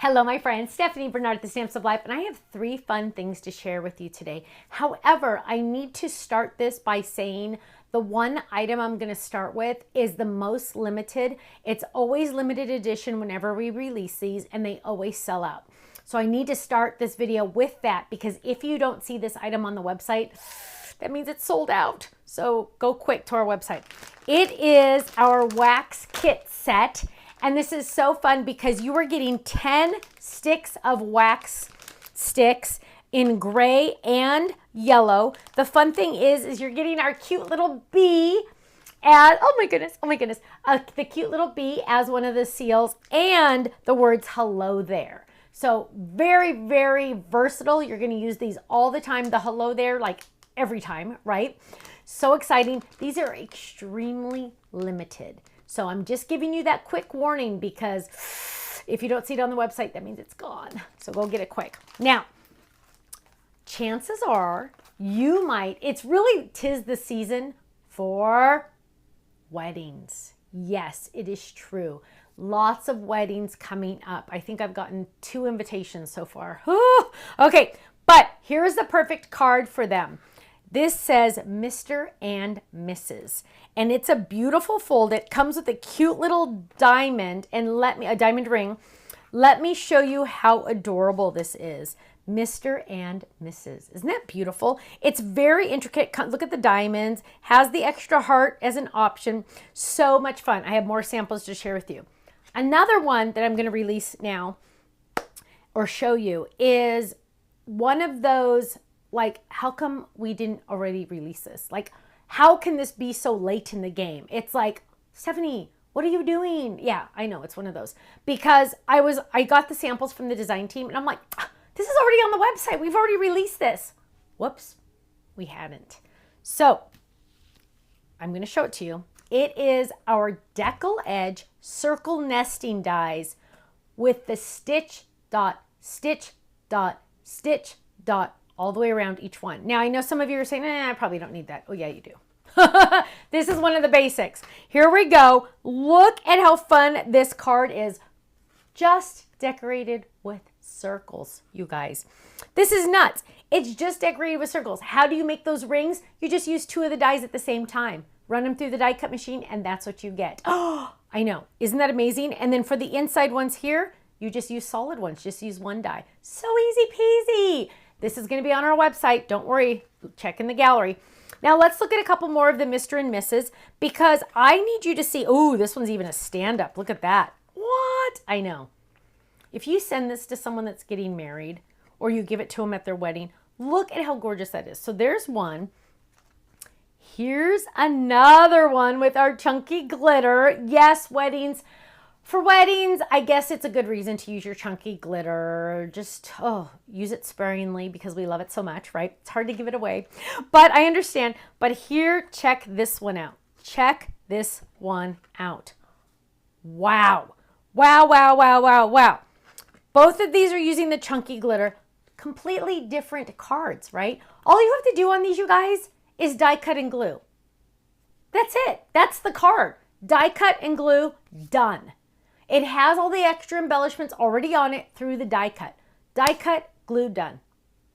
Hello, my friend, Stephanie Bernard at the Stamps of Life, and I have 3 fun things to share with you today. However, I need to start this by saying the one item I'm going to start with is the most limited. It's always limited edition whenever we release these, and they always sell out. So I need to start this video with that because if you don't see this item on the website, that means it's sold out. So go quick to our website. It is our wax kit set. And this is so fun because you are getting 10 sticks of wax sticks in gray and yellow. The fun thing is you're getting our cute little bee as, oh my goodness, the cute little bee as one of the seals and the words hello there. So very, very versatile. You're going to use these all the time. The hello there, like every time, right? So exciting. These are extremely limited. So I'm just giving you that quick warning because if you don't see it on the website, that means it's gone. So go get it quick. Now, chances are you might, it's really 'tis the season for weddings. Yes, it is true. Lots of weddings coming up. I think I've gotten 2 invitations so far. Okay, but here's the perfect card for them. This says Mr. and Mrs. And it's a beautiful fold. It comes with a cute little diamond and a diamond ring. Let me show you how adorable this is. Mr. and Mrs. Isn't that beautiful? It's very intricate. Look at the diamonds. Has the extra heart as an option. So much fun. I have more samples to share with you. Another one that I'm going to release now or show you is one of those, like, how come we didn't already release this? Like, how can this be so late in the game? It's like, Stephanie, what are you doing? Yeah, I know, it's one of those. Because I got the samples from the design team and I'm like, this is already on the website. We've already released this. Whoops, we hadn't. So I'm gonna show it to you. It is our Deckle Edge circle nesting dies with the stitch dot, stitch dot, stitch dot, all the way around each one. Now, I know some of you are saying, I probably don't need that. Oh, yeah, you do. This is one of the basics. Here we go. Look at how fun this card is. Just decorated with circles, you guys. This is nuts. It's just decorated with circles. How do you make those rings? You just use 2 of the dies at the same time. Run them through the die cut machine, and that's what you get. Oh, I know. Isn't that amazing? And then for the inside ones here, you just use solid ones. Just use 1 die. So easy peasy. This is going to be on our website. Don't worry. Check in the gallery. Now let's look at a couple more of the Mr. and Mrs. because I need you to see, oh, this one's even a stand-up. Look at that. What? I know. If you send this to someone that's getting married or you give it to them at their wedding, look at how gorgeous that is. So there's one. Here's another one with our chunky glitter. Yes, weddings. For weddings, I guess it's a good reason to use your chunky glitter. Just, use it sparingly because we love it so much, right? It's hard to give it away, but I understand. But here, check this one out. Check this one out. Wow. Wow, wow, wow, wow, wow. Both of these are using the chunky glitter. Completely different cards, right? All you have to do on these, you guys, is die cut and glue. That's it. That's the card. Die cut and glue, done. It has all the extra embellishments already on it through the die cut. Die cut, glue, done.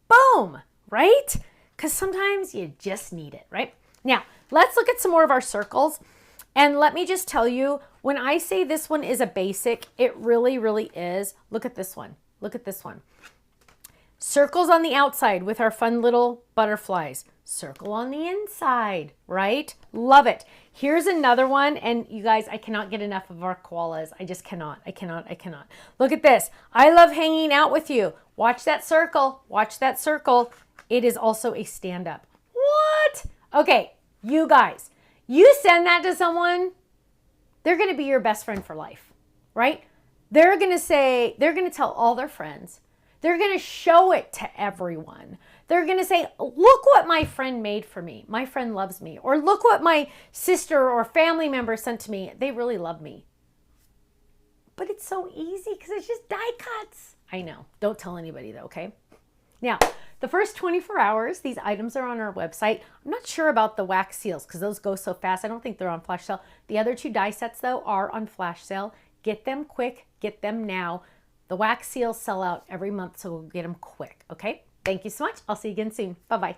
Boom, right? Because sometimes you just need it, right? Now, let's look at some more of our circles. And let me just tell you, when I say this one is a basic, it really, really is. Look at this one. Look at this one. Circles on the outside with our fun little butterflies. Circle on the inside, right? Love it. Here's another one. And you guys, I cannot get enough of our koalas. I just cannot. I cannot. Look at this. I love hanging out with you. Watch that circle. Watch that circle. It is also a stand-up. What? Okay, you guys, you send that to someone, they're going to be your best friend for life, right? They're going to tell all their friends. They're going to show it to everyone. They're going to say, look what my friend made for me. My friend loves me. Or look what my sister or family member sent to me. They really love me. But it's so easy because it's just die cuts. I know. Don't tell anybody though, okay? Now, the first 24 hours, these items are on our website. I'm not sure about the wax seals because those go so fast. I don't think they're on flash sale. The other 2 die sets though are on flash sale. Get them quick. Get them now. The wax seals sell out every month, so we'll get them quick, okay? Thank you so much. I'll see you again soon. Bye-bye.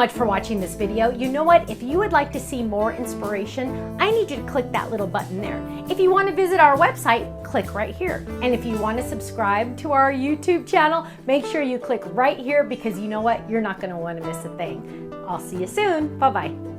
much for watching this video. You know what? If you would like to see more inspiration, I need you to click that little button there. If you want to visit our website, click right here. And if you want to subscribe to our YouTube channel, make sure you click right here, because you know what? You're not going to want to miss a thing. I'll see you soon. Bye-bye.